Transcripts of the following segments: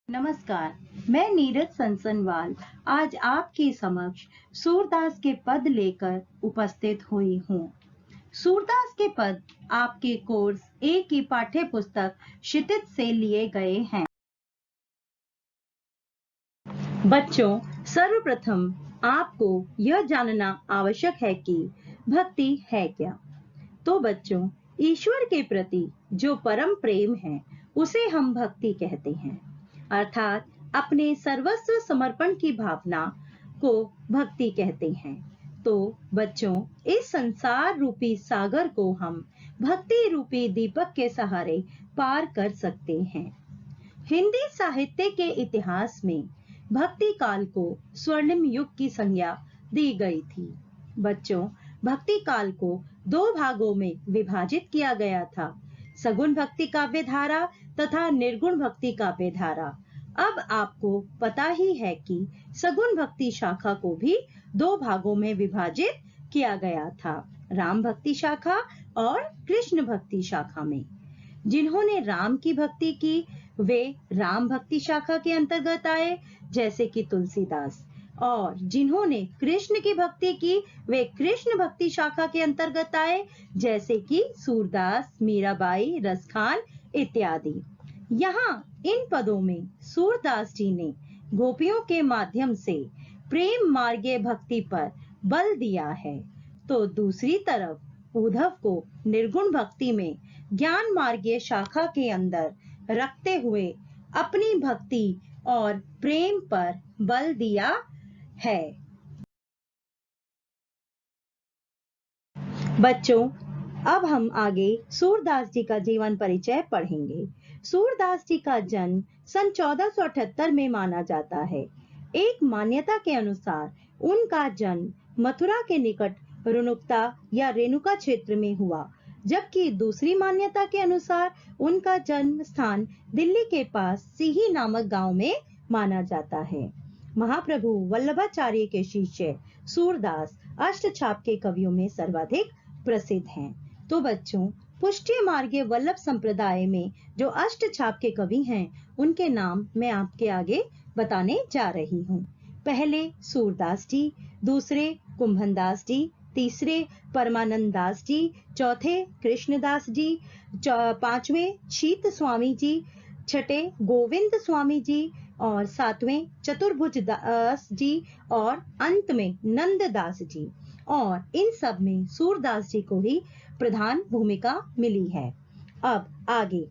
नमस्कार, मैं नीरज सनसनवाल आज आपके समक्ष सूरदास के पद लेकर उपस्थित हुई हूँ। सूरदास के पद आपके कोर्स ए की पाठ्य पुस्तक क्षितिज से लिए गए हैं। बच्चों, सर्वप्रथम आपको यह जानना आवश्यक है कि भक्ति है क्या। तो बच्चों, ईश्वर के प्रति जो परम प्रेम है उसे हम भक्ति कहते हैं, अर्थात अपने सर्वस्व समर्पण की भावना को भक्ति कहते हैं। तो बच्चों, इस संसार रूपी सागर को हम भक्ति रूपी दीपक के सहारे पार कर सकते हैं। हिंदी साहित्य के इतिहास में भक्ति काल को स्वर्णिम युग की संज्ञा दी गई थी। बच्चों, भक्ति काल को दो भागों में विभाजित किया गया था, सगुण भक्ति काव्य धारा तथा निर्गुण भक्ति काव्य धारा। अब आपको पता ही है कि सगुण भक्ति शाखा को भी दो भागों में विभाजित किया गया था, राम भक्ति शाखा और कृष्ण भक्ति शाखा में। जिन्होंने राम की भक्ति की वे राम भक्ति शाखा के अंतर्गत आए, जैसे कि तुलसीदास, और जिन्होंने कृष्ण की भक्ति की वे कृष्ण भक्ति शाखा के अंतर्गत आए, जैसे कि सूरदास, मीराबाई, रसखान इत्यादि। यहाँ इन पदों में सूरदास जी ने गोपियों के माध्यम से प्रेम मार्गीय भक्ति पर बल दिया है, तो दूसरी तरफ उद्धव को निर्गुण भक्ति में ज्ञान मार्गीय शाखा के अंदर रखते हुए अपनी भक्ति और प्रेम पर बल दिया है। बच्चों, अब हम आगे सूरदास जी का जीवन परिचय पढ़ेंगे। सूरदास जी का जन्म सन 1478 में माना जाता है। एक मान्यता के अनुसार उनका जन्म मथुरा के निकट रुनुकता या रेणुका क्षेत्र में हुआ, जबकि दूसरी मान्यता के अनुसार उनका जन्म स्थान दिल्ली के पास सीही नामक गांव में माना जाता है। महाप्रभु वल्लभाचार्य के शिष्य सूरदास अष्टछाप के कवियों में सर्वाधिक प्रसिद्ध हैं। तो बच्चों, पुष्टि मार्गीय वल्लभ संप्रदाय में जो अष्टछाप के कवि हैं, उनके नाम मैं आपके आगे बताने जा रही हूँ। पहले सूरदास जी, दूसरे कुंभनदास जी, तीसरे परमानंद दास जी, चौथे कृष्णदास जी, पांचवें शीत स्वामी जी, छठे गोविंद स्वामी जी और सातवें चतुर्भुज दास जी और अंत में नंददास जी। और इन सब में सूरदास जी को ही प्रधान भूमिका मिली है। अब आगे,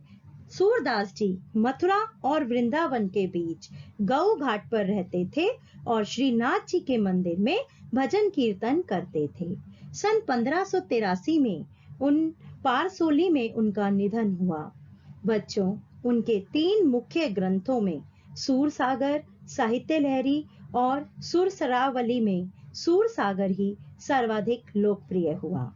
सूरदास जी मथुरा और वृंदावन के बीच गौ घाट पर रहते थे और श्रीनाथ जी के मंदिर में भजन कीर्तन करते थे। सन 1583 में उन पारसोली में उनका निधन हुआ। बच्चों, उनके 3 मुख्य ग्रंथों में सूर सागर, साहित्य लहरी और सुरसरावली में सूर सागर ही सर्वाधिक लोकप्रिय हुआ।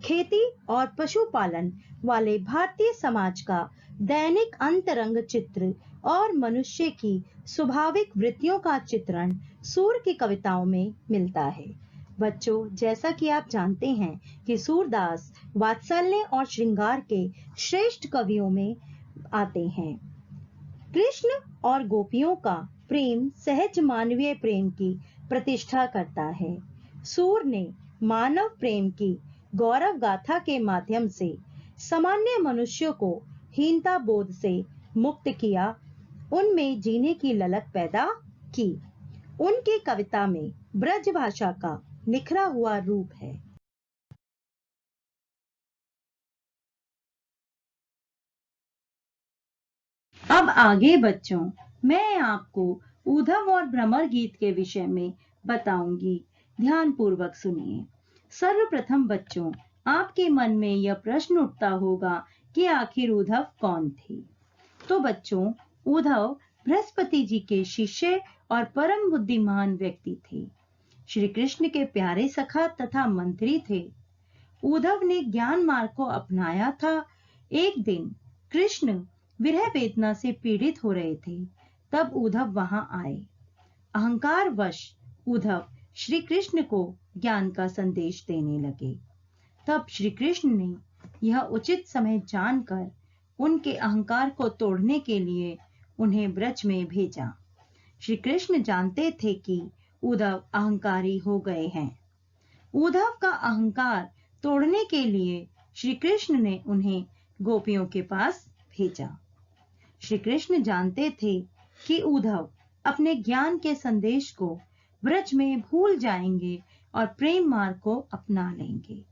खेती और पशुपालन वाले भारतीय समाज का दैनिक अंतरंग चित्र और मनुष्य की स्वाभाविक वृत्तियों का चित्रण सूर की कविताओं में मिलता है। बच्चों, जैसा कि आप जानते हैं कि सूरदास वात्सल्य और श्रृंगार के श्रेष्ठ कवियों में आते हैं। कृष्ण और गोपियों का प्रेम सहज मानवीय प्रेम की प्रतिष्ठा करता है। सूर ने मानव प्रेम की गौरव गाथा के माध्यम से सामान्य मनुष्यों को हीनता बोध से मुक्त किया, उनमें जीने की ललक पैदा की। उनकी कविता में ब्रज भाषा का निखरा हुआ रूप है। अब आगे बच्चों, मैं आपको उद्धव और भ्रमर गीत के विषय में बताऊंगी। ध्यान पूर्वक सुनिए। सर्वप्रथम बच्चों, आपके मन में यह प्रश्न उठता होगा कि आखिर उद्धव कौन थे। तो बच्चों, उद्धव बृहस्पति जी के शिष्य और परम बुद्धिमान व्यक्ति थे। श्री कृष्ण के प्यारे सखा तथा मंत्री थे। उद्धव ने ज्ञान मार्ग को अपनाया था। एक दिन कृष्ण विरह वेदना से पीड़ित हो रहे थे, तब उद्धव वहां आए। अहंकार वश उद्धव श्री कृष्ण को ज्ञान का संदेश देने लगे। तब श्री कृष्ण ने यह उचित समय जानकर उनके अहंकार को तोड़ने के लिए उन्हें ब्रज में भेजा। श्री कृष्ण जानते थे कि उद्धव अहंकारी हो गए हैं। उद्धव का अहंकार तोड़ने के लिए श्री कृष्ण ने उन्हें गोपियों के पास भेजा। श्री कृष्ण जानते थे कि उद्धव अपने ज्ञान के संदेश को ब्रज में भूल जाएंगे और प्रेम मार्ग को अपना लेंगे,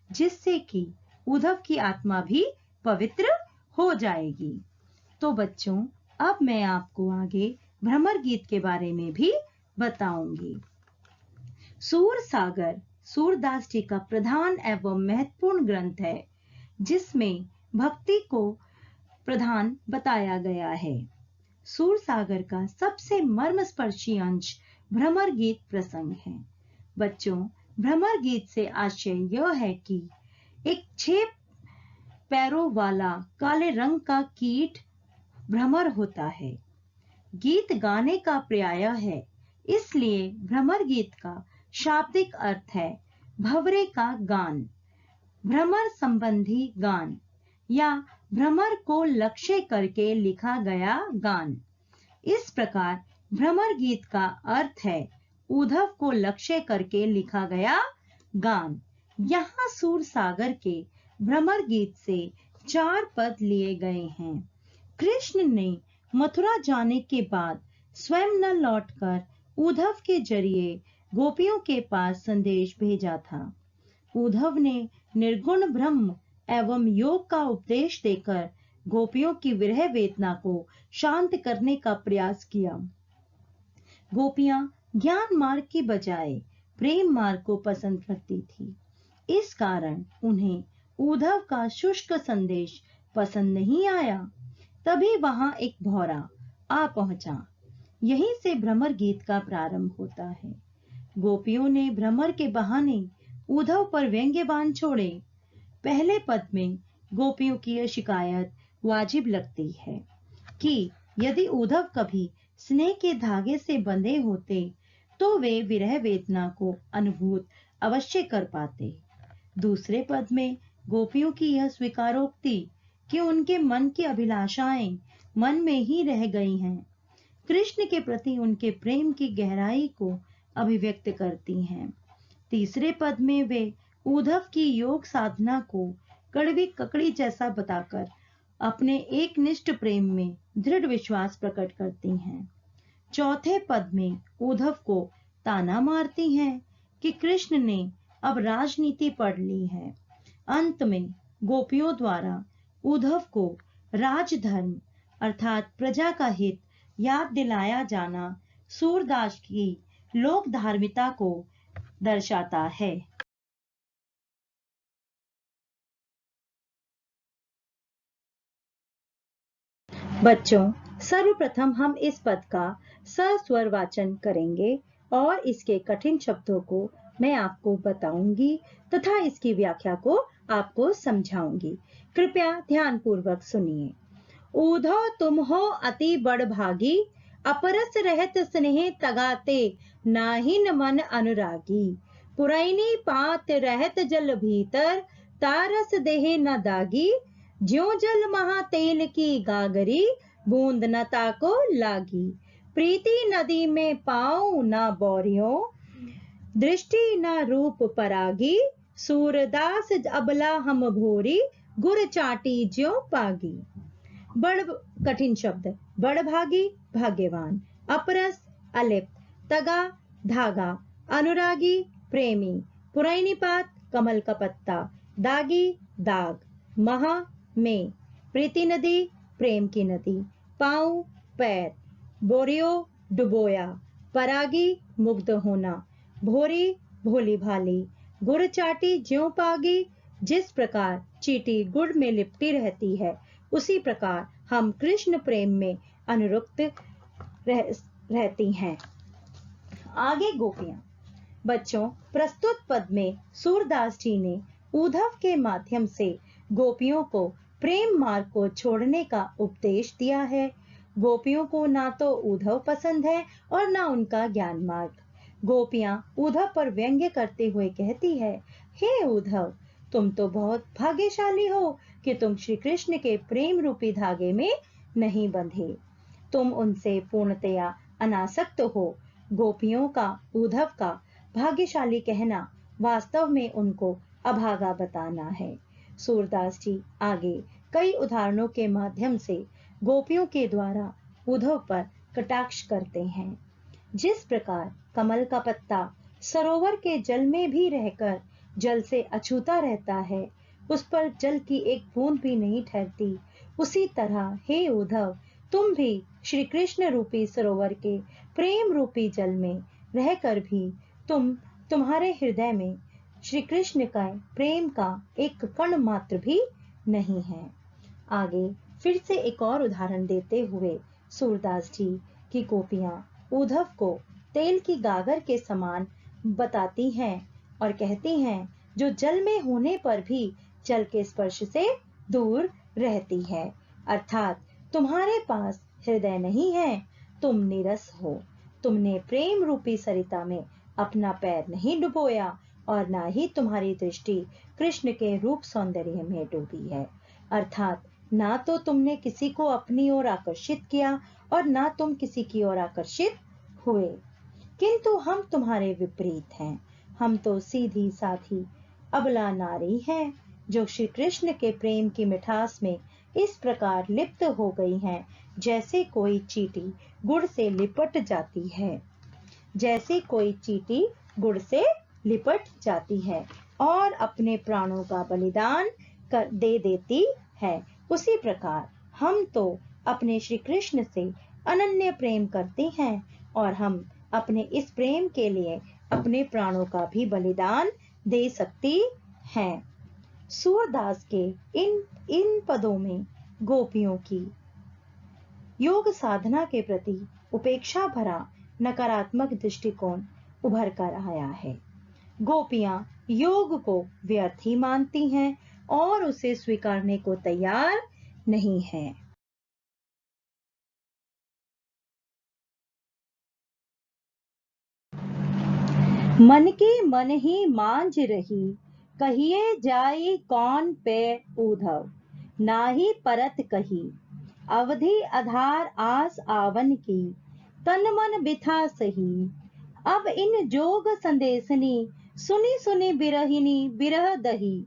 जिससे कि उद्धव की आत्मा भी पवित्र हो जाएगी। तो बच्चों, अब मैं आपको आगे भ्रमर गीत के बारे में भी बताऊंगी। सूर सागर सूरदास जी का प्रधान एवं महत्वपूर्ण ग्रंथ है, जिसमें भक्ति को प्रधान बताया गया है। सूर सागर का सबसे मर्मस्पर्शी अंश भ्रमर गीत प्रसंग है। बच्चों, भ्रमर गीत से आशय यह है कि एक 6 पैरों वाला काले रंग का कीट भ्रमर होता है। गीत गाने का पर्याय है, इसलिए भ्रमर गीत का शाब्दिक अर्थ है भंवरे का गान, भ्रमर संबंधी गान या भ्रमर को लक्ष्य करके लिखा गया गान। इस प्रकार भ्रमर गीत का अर्थ है उद्धव को लक्ष्य करके लिखा गया गान। यहाँ सूर सागर के भ्रमर गीत से 4 पद लिए गए हैं। कृष्ण ने मथुरा जाने के बाद स्वयं न लौटकर उद्धव के जरिए गोपियों के पास संदेश भेजा था। उद्धव ने निर्गुण ब्रह्म एवं योग का उपदेश देकर गोपियों की विरह वेदना को शांत करने का प्रयास किया। गोपियां ज्ञान मार्ग की बजाय प्रेम मार्ग को पसंद करती थी। इस कारण उन्हें उद्धव का शुष्क संदेश पसंद नहीं आया। तभी वहां एक भौरा आ पहुंचा। यहीं से भ्रमर गीत का प्रारंभ होता है। गोपियों ने भ्रमर के बहाने उद्धव पर व्यंग्य बाण छोड़े। पहले पद में गोपियों की यह शिकायत वाजिब लगती है कि यदि उद्धव कभी स्नेह के धागे से बंधे होते तो वे विरह वेदना को अनुभूत अवश्य कर पाते। दूसरे पद में गोपियों की यह स्वीकारोक्ति कि उनके मन की अभिलाषाएं मन में ही रह गई हैं, कृष्ण के प्रति उनके प्रेम की गहराई को अभिव्यक्त करती हैं। तीसरे पद में वे उद्धव की योग साधना को कड़वी ककड़ी जैसा बताकर अपने एकनिष्ठ प्रेम में दृढ़ विश्वास प्रकट करती हैं। चौथे पद में उद्धव को ताना मारती हैं कि कृष्ण ने अब राजनीति पढ़ ली है। अंत में गोपियों द्वारा उद्धव को राजधर्म अर्थात प्रजा का हित याद दिलाया जाना सूरदास की लोक धार्मिकता को दर्शाता है। बच्चों, सर्वप्रथम हम इस पद का सस्वर वाचन करेंगे और इसके कठिन शब्दों को मैं आपको बताऊंगी तथा इसकी व्याख्या को आपको समझाऊंगी। कृपया ध्यान पूर्वक सुनिए। उद्धव तुम हो अति बड़ भागी, अपरस रहत स्नेह तगाते, नाहिन मन अनुरागी। पुरैनी पात रहत जल भीतर, तारस देह न दागी। ज्यों जल महा तेल की गागरी, बूंद न ताको लागी। प्रीति नदी में पाँव न बौरियो, दृष्टि न रूप परागी। सूरदास अबला हम भोरी, गुर चाटी ज्यों पागी। बड़ कठिन शब्द। बड़भागी भाग्यवान, अपरस अलिप्त, तगा धागा, अनुरागी प्रेमी, पुरैनीपात कमल का पत्ता, दागी दाग, महा में, प्रीति नदी प्रेम की नदी, पाँव पैर, बोरियो डुबोया, परागी मुग्ध होना, भोरी भोली भाली, गुड़ चाटी ज्यों पागी। जिस प्रकार चींटी गुड़ में लिपटी रहती है, उसी प्रकार हम कृष्ण प्रेम में अनुरक्त रहती हैं। आगे गोपियां। बच्चों, प्रस्तुत पद में सूरदास जी ने उद्धव के माध्यम से गोपियों को प्रेम मार्ग को छोड़ने का उपदेश दिया है। गोपियों को ना तो उद्धव पसंद है और ना उनका ज्ञान मार्ग। गोपियां उद्धव पर व्यंग्य करते हुए कहती है, हे उद्धव, तुम तो बहुत भाग्यशाली हो कि तुम श्री कृष्ण के प्रेम रूपी धागे में नहीं बंधे। तुम उनसे पूर्णतया अनासक्त हो। गोपियों का उद्धव का भाग्यशाली कहना वास्तव में उनको अभागा बताना है। सूरदास जी आगे कई उदाहरणों के माध्यम से गोपियों के द्वारा उद्धव पर कटाक्ष करते हैं। जिस प्रकार कमल का पत्ता सरोवर के जल में भी रहकर जल से अछूता रहता है, उस पर जल की एक बूंद भी नहीं ठहरती, उसी तरह हे उद्धव, तुम भी श्री कृष्ण रूपी सरोवर के प्रेम रूपी जल में रहकर भी तुम्हारे हृदय में श्री कृष्ण का प्रेम का एक कण मात्र भी नहीं है। आगे फिर से एक और उदाहरण देते हुए सूरदास जी की गोपियां उद्धव को तेल की गागर के समान बताती हैं और कहती हैं, जो जल में होने पर भी जल के स्पर्श से दूर रहती है। अर्थात तुम्हारे पास हृदय नहीं है, तुम नीरस हो, तुमने प्रेम रूपी सरिता में अपना पैर नहीं डुबोया और ना ही तुम्हारी दृष्टि कृष्ण के रूप सौंदर्य में डूबी है। अर्थात ना तो तुमने किसी को अपनी ओर आकर्षित किया और ना तुम किसी की ओर आकर्षित हुए, किंतु हम तुम्हारे विपरीत हैं। हम तो सीधी साधी अबला नारी हैं, जो श्री कृष्ण के प्रेम की मिठास में इस प्रकार लिप्त हो गई हैं, जैसे कोई चींटी गुड़ से लिपट जाती है, जैसे कोई चींटी गुड़ से लिपट जाती है और अपने प्राणों का बलिदान कर दे देती है। उसी प्रकार हम तो अपने श्री कृष्ण से अनन्य प्रेम करते हैं और हम अपने इस प्रेम के लिए अपने प्राणों का भी बलिदान दे सकती हैं। सूरदास के इन पदों में गोपियों की योग साधना के प्रति उपेक्षा भरा नकारात्मक दृष्टिकोण उभर कर आया है। गोपियां योग को व्यर्थ ही मानती हैं और उसे स्वीकारने को तैयार नहीं हैं। मन के मन ही मांझ रही, कहिए जाई कौन पे उद्धव, नाही परत कही, अवधि आधार आस आवन की, तन मन बिथा सही। अब इन जोग संदेशनी, सुनी सुनी बिरहिनी बिरह दही,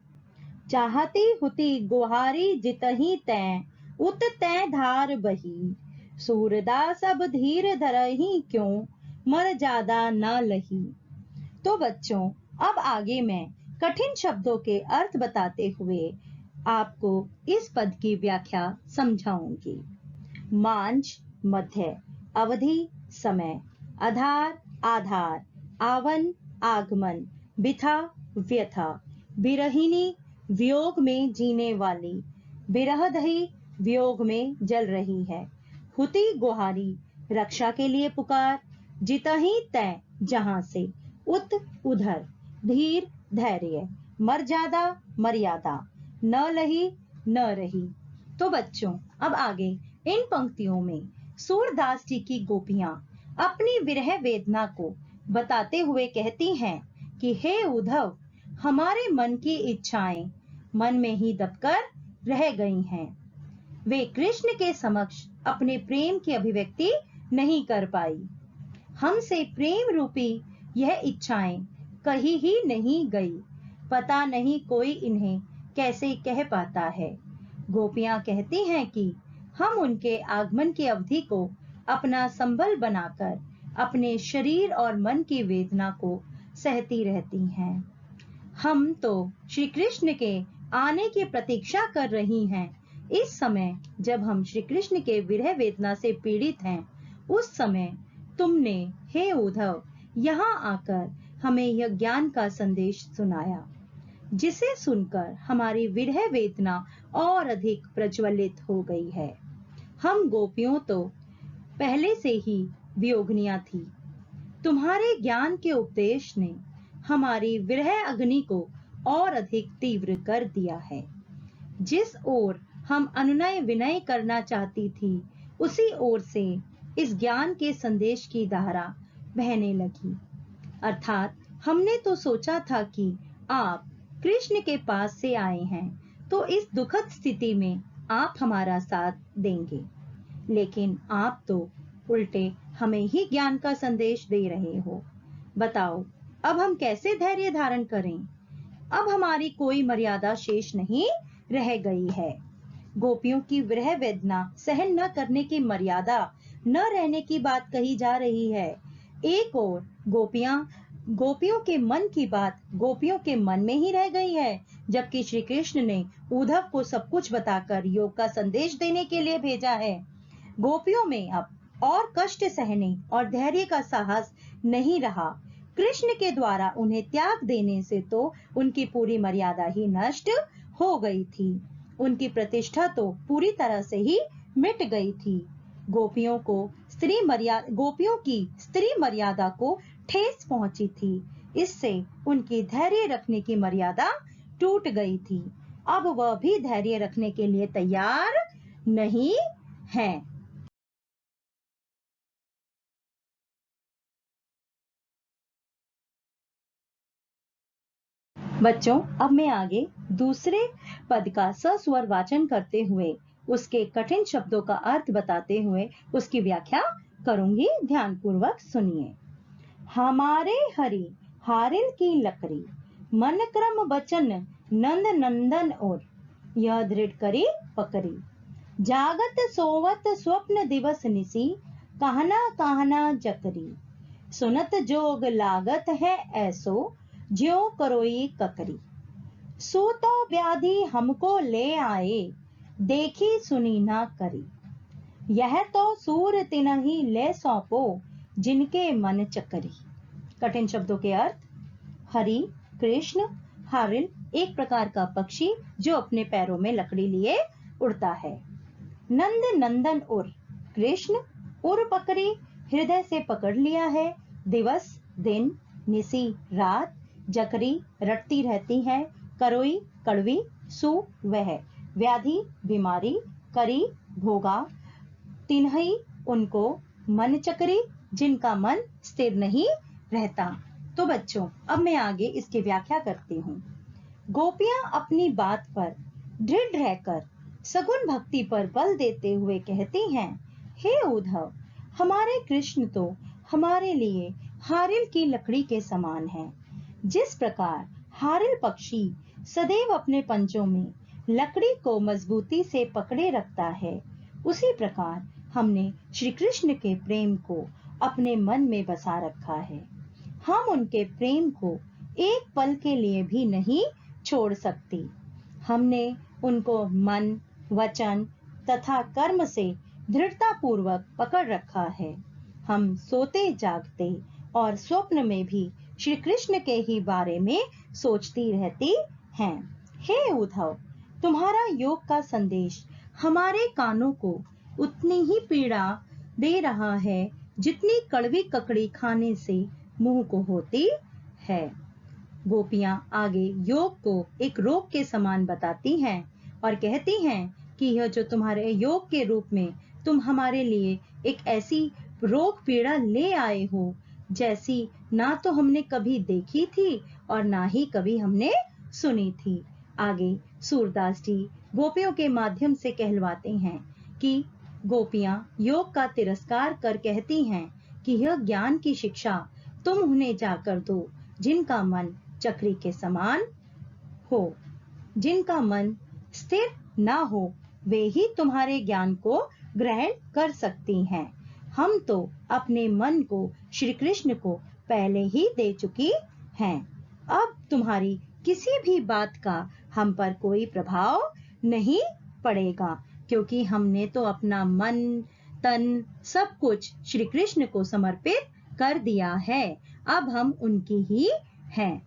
चाहती हुती गुहारी जितही तैं, उत तैं धार बही। सूरदास अब धीर धरही क्यों, मर ज्यादा न लही। तो बच्चों, अब आगे मैं कठिन शब्दों के अर्थ बताते हुए आपको इस पद की व्याख्या समझाऊंगी। मांझ मध्य, अवधि समय, आधार आधार, आवन आगमन, बिथा व्यथा, बिरहिनी वियोग में जीने वाली, बिरहदही वियोग में जल रही है, हुती गुहारी रक्षा के लिए पुकार, जितही तय जहां से, उत उधर, धीर धैर्य, मर्यादा मर्यादा, न लही न रही। तो बच्चों, अब आगे इन पंक्तियों में सूरदास जी की गोपियां अपनी विरह वेदना को बताते हुए कहती हैं कि हे उद्धव, हमारे मन की इच्छाएं मन में ही दबकर रह गई हैं। वे कृष्ण के समक्ष अपने प्रेम की अभिव्यक्ति नहीं कर पाई। हमसे प्रेम रूपी यह इच्छाएं कही ही नहीं गई। पता नहीं कोई इन्हें कैसे कह पाता है। गोपियां कहती हैं कि हम उनके आगमन की अवधि को अपना संबल बनाकर अपने शरीर और मन की वेदना को सहती रहती हैं। हम तो श्री कृष्ण के आने की प्रतीक्षा कर रही हैं। इस समय जब हम श्री कृष्ण के विरह वेदना से पीड़ित हैं, उस समय तुमने हे उद्धव यहाँ आकर हमें यह ज्ञान का संदेश सुनाया, जिसे सुनकर हमारी विरह वेदना और अधिक प्रज्वलित हो गई है। हम गोपियों तो पहले से ही वियोगनिया थी। तुम्हारे ज्ञान के उपदेश ने हमारी विरह अग्नि को और अधिक तीव्र कर दिया है। जिस ओर हम अनुनय विनय करना चाहती थी, उसी ओर से इस ज्ञान के संदेश की धारा बहने लगी। अर्थात हमने तो सोचा था कि आप कृष्ण के पास से आए हैं, तो इस दुखद स्थिति में आप हमारा साथ देंगे। लेकिन आप तो उल्टे हमें ही ज्ञान का संदेश दे रहे हो। बताओ, अब हम कैसे धैर्य धारण करें? अब हमारी कोई मर्यादा शेष नहीं रह गई है। गोपियों की विरह वेदना सहन न करने की मर्यादा न रहने की बात कही जा रही है। एक और गोपियों के मन की बात गोपियों के मन में ही रह गई है, जबकि श्री कृष्ण ने उद्धव को सब कुछ बताकर योग का संदेश देने के लिए भेजा है। गोपियों में अब और कष्ट सहने और धैर्य का साहस नहीं रहा। कृष्ण के द्वारा उन्हें त्याग देने से तो उनकी पूरी मर्यादा ही नष्ट हो गई थी। उनकी प्रतिष्ठा तो पूरी तरह से ही मिट गई थी। गोपियों की स्त्री मर्यादा को ठेस पहुंची थी। इससे उनकी धैर्य रखने की मर्यादा टूट गई थी। अब वह भी धैर्य रखने के लिए तैयार नहीं है। बच्चों, अब मैं आगे दूसरे पद का सस्वर वाचन करते हुए उसके कठिन शब्दों का अर्थ बताते हुए उसकी व्याख्या करूंगी। ध्यानपूर्वक सुनिए। हमारे हरि हारिल की लकड़ी, मन क्रम बचन नंद नंदन और, यह दृढ़ करी पकड़ी। जागत सोवत स्वप्न दिवस निसी, कहना कहना जकरी। सुनत जोग लागत है ऐसो, ज्यों करोई ककरी। सो तो व्याधि हमको ले आए, देखी सुनी ना करी। यह तो सूर तिनहि ले सौंपो, जिनके मन चकरी। कठिन शब्दों के अर्थ। हरि कृष्ण, हारिल एक प्रकार का पक्षी जो अपने पैरों में लकड़ी लिए उड़ता है। नंद नंदन उर, कृष्ण, उर पकड़ी हृदय से पकड़ लिया है। दिवस दिन, निसी रात, जकरी रटती रहती है, करोई कड़वी, सु वह, व्याधि बीमारी, करी भोगा, तिन्हई उनको, मन चकरी जिनका मन स्थिर नहीं रहता। तो बच्चों, अब मैं आगे इसकी व्याख्या करती हूँ। गोपियां अपनी बात पर दृढ़ रहकर सगुण भक्ति पर बल देते हुए कहती हैं, हे उद्धव, हमारे कृष्ण तो हमारे लिए हारिल की लकड़ी के समान हैं। जिस प्रकार हारिल पक्षी सदैव अपने पंजों में लकड़ी को मजबूती से पकड़े रखता है, उसी प्रकार हमने श्री कृष्ण के प्रेम को अपने मन में बसा रखा है। हम उनके प्रेम को एक पल के लिए भी नहीं छोड़ सकती। हमने उनको मन, वचन तथा कर्म से दृढ़ता पूर्वक पकड़ रखा है। हम सोते जागते और स्वप्न में भी श्री कृष्ण के ही बारे में सोचती रहती हैं। हे उद्धव, तुम्हारा योग का संदेश हमारे कानों को उतनी ही पीड़ा दे रहा है जितनी कड़वी ककड़ी खाने से मुंह को होती है। गोपियां आगे योग को एक रोग के समान बताती हैं और कहती हैं कि यह जो तुम्हारे योग के रूप में तुम हमारे लिए एक ऐसी रोग पीड़ा ले आए हो, जैसी ना तो हमने कभी देखी थी और ना ही कभी हमने सुनी थी। आगे सूरदास जी गोपियों के माध्यम से कहलवाते हैं कि गोपियां योग का तिरस्कार कर कहती हैं कि यह ज्ञान की शिक्षा तुम उन्हें जाकर दो, जिनका मन चक्री के समान हो। जिनका मन स्थिर ना हो, वे ही तुम्हारे ज्ञान को ग्रहण कर सकती हैं। हम तो अपने मन को श्री कृष्ण को पहले ही दे चुकी हैं। अब तुम्हारी किसी भी बात का हम पर कोई प्रभाव नहीं पड़ेगा, क्योंकि हमने तो अपना मन, तन सब कुछ श्री कृष्ण को समर्पित कर दिया है। अब हम उनकी ही हैं।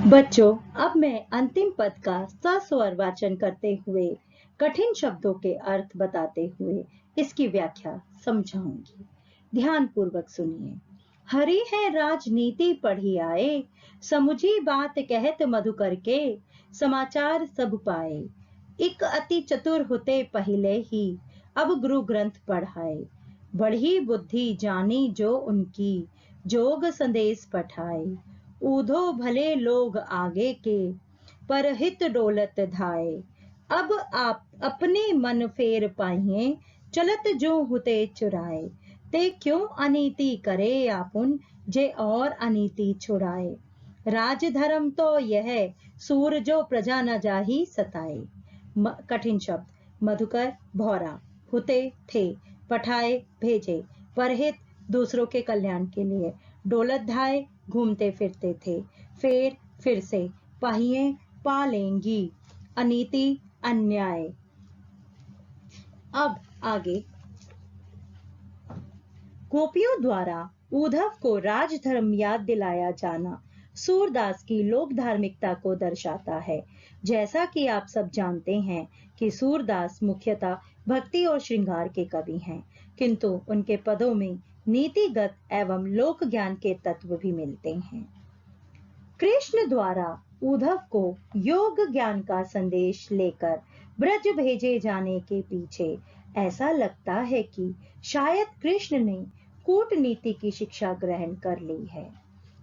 बच्चों, अब मैं अंतिम पद का सस्वर वाचन करते हुए कठिन शब्दों के अर्थ बताते हुए इसकी व्याख्या समझाऊंगी। ध्यान पूर्वक सुनिए। हरि है राजनीति पढ़ी आए, समुझी बात कहत मधुकर के, समाचार सब पाए। एक अति चतुर होते पहले ही, अब गुरु ग्रंथ पढ़ाए। बढ़ी बुद्धि जानी जो उनकी, जोग संदेश पठाए। ऊधो भले लोग आगे के, परहित डोलत धाये। अब आप अपने मन फेर पाहिए, चलत जो हुते चुराए। ते क्यों अनीति करे आपुन, जे और अनीति छुड़ाए। राजधर्म तो यह, सूर जो प्रजा न जाही सताए। कठिन शब्द। मधुकर भौरा, हुते थे, पठाए भेजे, परहित दूसरों के कल्याण के लिए, डोलत धाए घूमते फिरते थे, फिर से, पहिए पा लेंगी, अनीति अन्याय। अब आगे। गोपियों द्वारा उद्धव को राजधर्म याद दिलाया जाना सूरदास की लोक धार्मिकता को दर्शाता है। जैसा कि आप सब जानते हैं कि सूरदास मुख्यतः भक्ति और श्रृंगार के कवि हैं, किंतु उनके पदों में नीतिगत एवं लोक ज्ञान के तत्व भी मिलते हैं। कृष्ण द्वारा उद्धव को योग ज्ञान का संदेश लेकर ब्रज भेजे जाने के पीछे ऐसा लगता है कि शायद कृष्ण ने कूटनीति की शिक्षा ग्रहण कर ली है।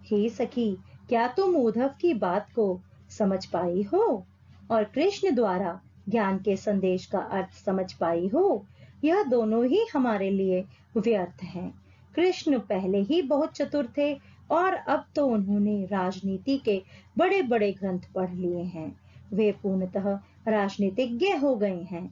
हे सखी, क्या तुम उद्धव की बात को समझ पाई हो और कृष्ण द्वारा ज्ञान के संदेश का अर्थ समझ पाई हो? यह दोनों ही हमारे लिए व्यर्थ हैं। कृष्ण पहले ही बहुत चतुर थे और अब तो उन्होंने राजनीति के बड़े बड़े ग्रंथ पढ़ लिए हैं। वे पूर्णतः राजनीतिज्ञ हो गए हैं।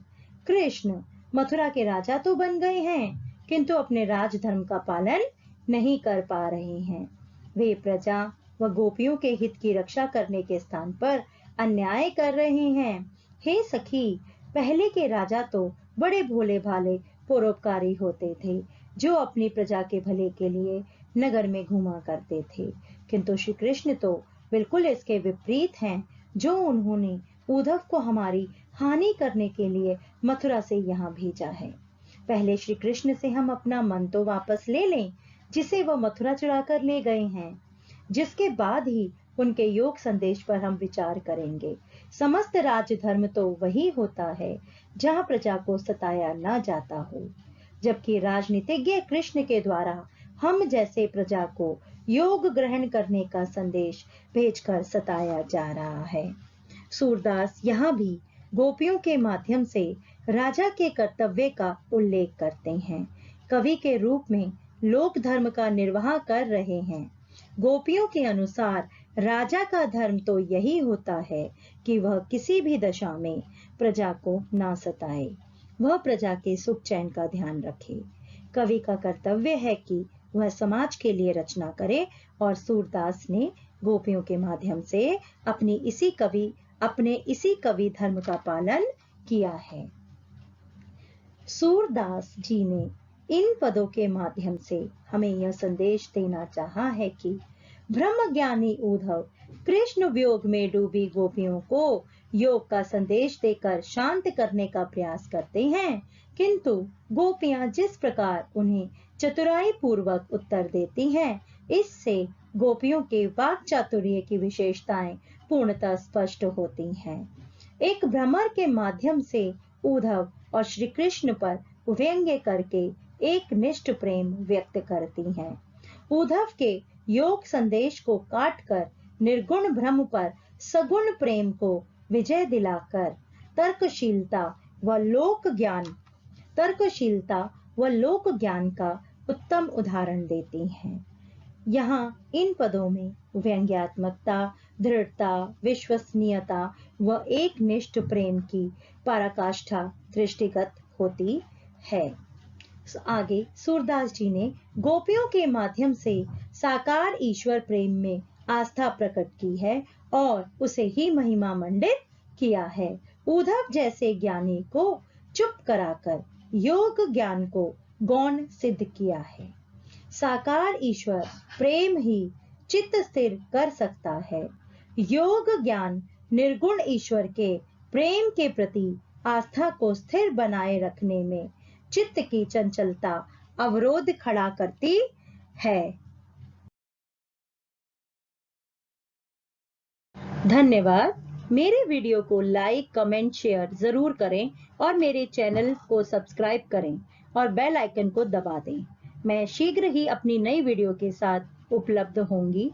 कृष्ण मथुरा के राजा तो बन गए हैं, किंतु अपने राजधर्म का पालन नहीं कर पा रहे हैं। वे प्रजा व गोपियों के हित की रक्षा करने के स्थान पर अन्याय कर रहे हैं। हे सखी, पहले के राजा तो बड़े भोले भाले परोपकारी होते थे, जो अपनी प्रजा के भले के लिए नगर में घूमा करते थे, किंतु श्री कृष्ण तो बिल्कुल इसके विपरीत हैं, जो उन्होंने उद्धव को हमारी हानि करने के लिए मथुरा से यहाँ भेजा है। पहले श्री कृष्ण से हम अपना मन तो वापस ले लें, जिसे वह मथुरा चुरा कर ले गए हैं, जिसके बाद ही उनके योग संदेश पर हम विचार करेंगे। समस्त राजधर्म तो वही होता है जहाँ प्रजा को सताया न जाता हो, जबकि राजनीतिज्ञ कृष्ण के द्वारा हम जैसे प्रजा को योग ग्रहण करने का संदेश भेजकर सताया जा रहा है। सूरदास यहाँ भी गोपियों के माध्यम से राजा के कर्तव्य का उल्लेख करते हैं। कवि के रूप में लोक धर्म का निर्वाह कर रहे हैं। गोपियों के अनुसार राजा का धर्म तो यही होता है कि वह किसी भी दशा में प्रजा को ना सताए, वह प्रजा के सुख चैन का ध्यान रखे। कवि का कर्तव्य है कि वह समाज के लिए रचना करे, और सूरदास ने गोपियों के माध्यम से अपने इसी कवि धर्म का पालन किया है। सूरदास जी ने इन पदों के माध्यम से हमें यह संदेश देना चाहा है कि ब्रह्म ज्ञानी उद्धव कृष्ण वियोग में डूबी गोपियों को योग का संदेश देकर शांत करने का प्रयास करते हैं, किंतु गोपियां जिस प्रकार उन्हें चतुराई पूर्वक उत्तर देती हैं, इससे गोपियों के वाक चातुर्य की विशेषताएं पूर्णतः स्पष्ट होती हैं। एक भ्रमर के माध्यम से उद्धव और श्री कृष्ण पर व्यंग्य करके एक निष्ठ प्रेम व्यक्त करती हैं। उद्धव के योग संदेश को काटकर निर्गुण ब्रह्म पर सगुण प्रेम को विजय दिलाकर तर्कशीलता व लोक ज्ञान का उत्तम उदाहरण देती हैं। यहाँ इन पदों में व्यंग्यात्मकता, दृढ़ता, विश्वसनीयता व एक निष्ठ प्रेम की पराकाष्ठा दृष्टिगत होती है। आगे सूरदास जी ने गोपियों के माध्यम से साकार ईश्वर प्रेम में आस्था प्रकट की है और उसे ही महिमा मंडित किया है। उद्धव जैसे ज्ञानी को चुप कराकर योग ज्ञान को गौण सिद्ध किया है। साकार ईश्वर प्रेम ही चित्त स्थिर कर सकता है। योग ज्ञान निर्गुण ईश्वर के प्रेम के प्रति आस्था को स्थिर बनाए रखने में चित्त की चंचलता अवरोध खड़ा करती है। धन्यवाद। मेरे वीडियो को लाइक, कमेंट, शेयर जरूर करें और मेरे चैनल को सब्सक्राइब करें और बेल आइकन को दबा दें। मैं शीघ्र ही अपनी नई वीडियो के साथ उपलब्ध होंगी।